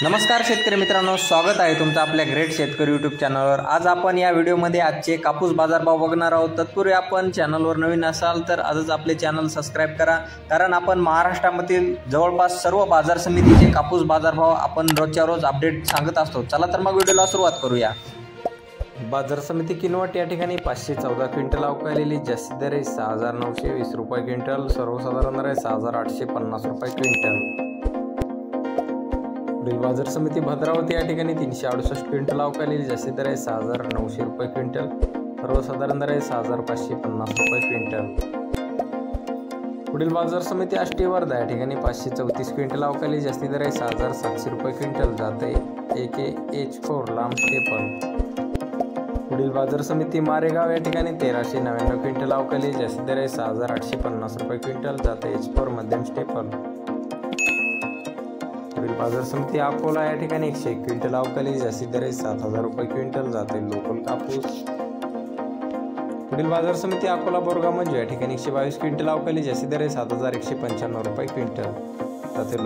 नमस्कार शेतकरी मित्रांनो, स्वागत आहे तुमचं आपल्या ग्रेट शेतकरी यूट्यूब चॅनलवर। आज आपण या व्हिडिओमध्ये आजचे कापूस बाजारभाव बघणार आहोत। तत्पूर्वी आपण चॅनलवर नवीन असाल तर आजच आपले चॅनल सबस्क्राइब करा, कारण आपण महाराष्ट्रामधील जवळपास सर्व बाजार समितीचे कापूस बाजारभाव आपण रोजच्या रोज अपडेट सांगत असतो। चला तर मग व्हिडिओला सुरुवात करूया। बाजार समिती किनवट या ठिकाणी 514 क्विंटल अवकालेली, जास्तीत दर 6920 रुपये क्विंटल, सर्वसाधारण दर 6850 रुपये क्विंटल। बाजार समिती भद्रावती या ठिकाणी 368 क्विंटल अवकालेली, जास्तीत दर 6900 रुपये क्विंटल, सर्वसाधारण दर 6550 रुपये क्विंटल। पुढील बाजार समिती आष्टी वर्धा या ठिकाणी 534 क्विंटल अवकालेली, जास्तीत दर 6700 रुपये क्विंटल, जाते AK-H4 लांब स्टेपल। पुढील बाजार समिती मारेगाव या ठिकाणी 1399 क्विंटल अवकालेली, जास्तीत दर 6850 रुपये क्विंटल, जाते H4 मध्यम स्टेपल। पुढील बाजार समिती अकोला या ठिकाणी 101 क्विंटल अवकालेली, जास्तीत दर 7000 रुपये क्विंटल, जाते लोकल कापूस। पुढील बाजार समिती अकोला बोरगाव मंजू या ठिकाणी 122 क्विंटल अवकालेली, जास्तीत दर 7195 रुपये क्विंटल, जाते